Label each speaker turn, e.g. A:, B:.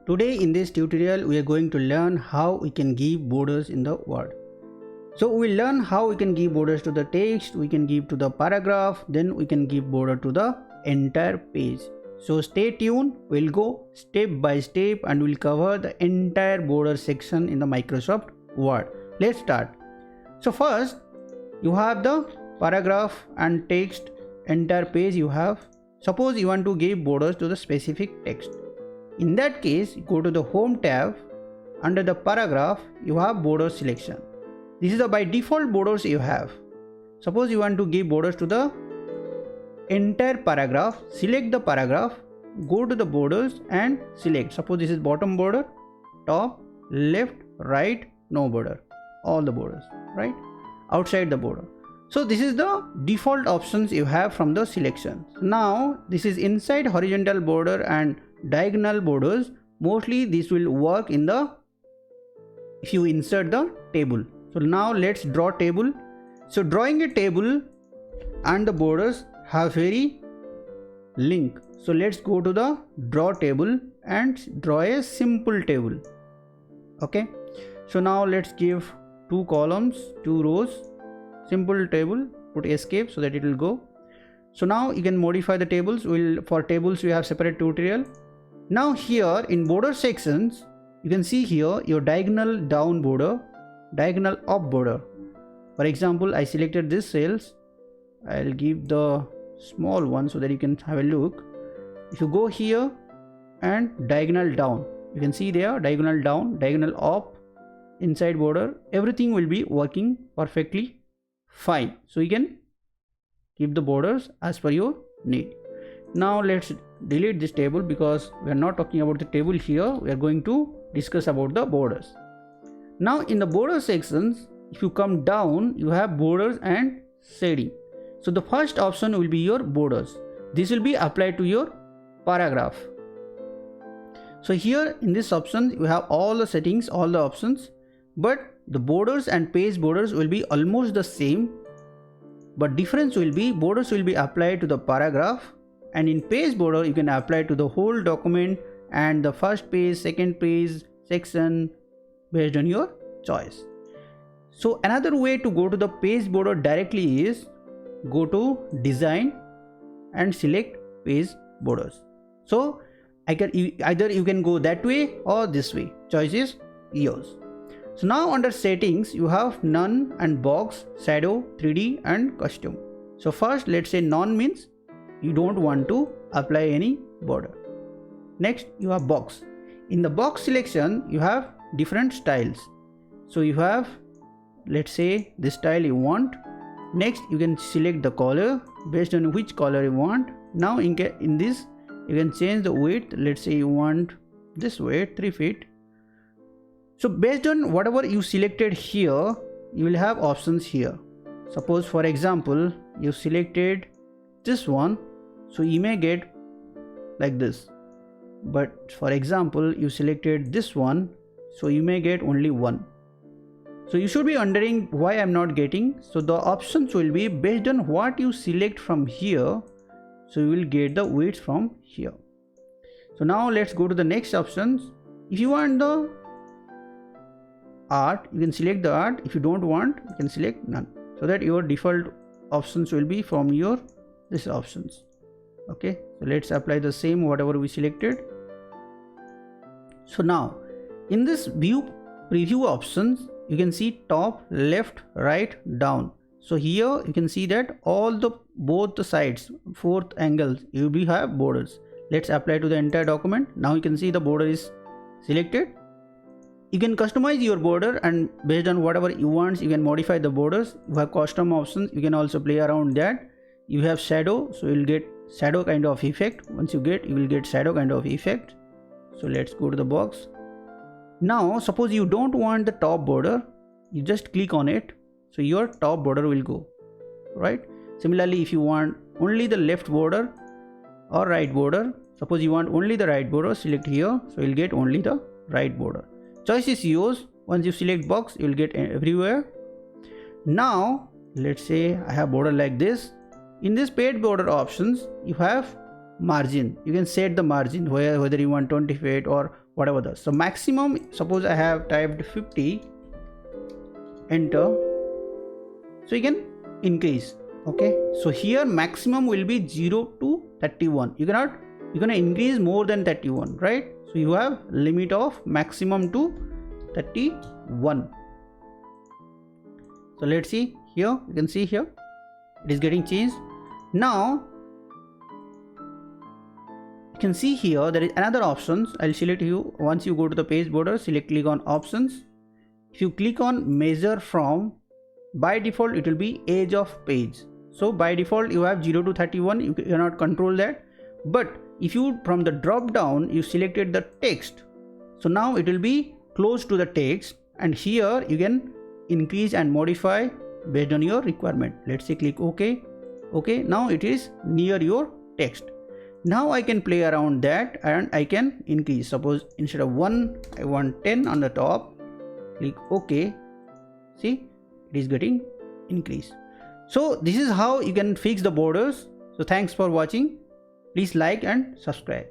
A: Today in this tutorial we are going to learn how we can give borders in the Word. So we will learn how we can give borders to the text, we can give to the paragraph, then we can give border to the entire page. So stay tuned, we'll go step by step and we'll cover the entire border section in the Microsoft Word. Let's start. So first you have the paragraph and text entire page you have. Suppose you want to give borders to the specific text. In that case, go to the Home tab. Under the paragraph, you have border selection. This is the by default borders you have. Suppose you want to give borders to the entire paragraph. Select the paragraph, go to the borders and select. Suppose this is bottom border, top, left, right, no border. All the borders, right? Outside the border. So this is the default options you have from the selection. Now this is inside horizontal border and diagonal borders. Mostly this will work in the if you insert the table. So now let's draw table. So drawing a table and the borders have very link. So let's go to the draw table and draw a simple table. Okay. So now let's give 2 columns, 2 rows, simple table, put escape so that it will go. So now you can modify the tables. For tables we have separate tutorial. Now here in border sections, you can see here your diagonal down border, diagonal up border. For example, I selected this cells. I'll give the small one so that you can have a look. If you go here and diagonal down, you can see there diagonal down, diagonal up, inside border, everything will be working perfectly fine. So you can keep the borders as per your need. Now let's delete this table because we are not talking about the table here. We are going to discuss about the borders. Now in the border sections, if you come down, you have borders and shading. So the first option will be your borders. This will be applied to your paragraph. So here in this option, you have all the settings, all the options, but the borders and page borders will be almost the same. But difference will be borders will be applied to the paragraph, and in page border you can apply to the whole document and the first page, second page, section based on your choice. So another way to go to the page border directly is go to design and select page borders. So either you can go that way or this way. Choice is yours. So now under settings you have none and box, shadow, 3D and custom. So first let's say none means you don't want to apply any border. Next you have box. In the box selection you have different styles. So you have, let's say this style you want. Next you can select the color based on which color you want. Now in this you can change the width. Let's say you want this width 3 feet. So based on whatever you selected here, you will have options here. Suppose for example you selected this one, so you may get like this. But for example you selected this one, so you may get only one. So you should be wondering why I'm not getting. So the options will be based on what you select from here. So you will get the width from here. So now let's go to the next options. If you want the art, you can select the art. If you don't want, you can select none, so that your default options will be from your this options. Okay, so let's apply the same whatever we selected. So now in this view preview options, you can see top, left, right, down. So here you can see that all the both the sides, fourth angles, you will have borders. Let's apply to the entire document. Now you can see the border is selected. You can customize your border, and based on whatever you want, you can modify the borders. You have custom options, you can also play around that. You have shadow, so you'll get shadow kind of effect. Once you will get shadow kind of effect. So let's go to the box. Now suppose you don't want the top border, you just click on it, so your top border will go, right? Similarly, if you want only the left border or right border, suppose you want only the right border, select here, so you'll get only the right border. Choice is yours. Once you select box, you will get everywhere. Now let's say I have border like this. In this page border options, you have margin. You can set the margin whether you want 20 feet or whatever the, so maximum, suppose I have typed 50, enter, so you can increase. Okay, so here maximum will be 0 to 31. You're gonna increase more than 31, right? So you have limit of maximum to 31. So let's see here, you can see here it is getting changed. Now you can see here there is another options. I'll select you. Once you go to the page border, click on options. If you click on measure from, by default it will be edge of page. So by default you have 0 to 31, you cannot control that. But if you from the drop down you selected the text, so now it will be close to the text, and here you can increase and modify based on your requirement. Let's say click OK. Okay, now it is near your text. Now I can play around that and I can increase. Suppose instead of 1 I want 10 on the top. Click OK. See, it is getting increased. So this is how you can fix the borders. So thanks for watching. Please like and subscribe.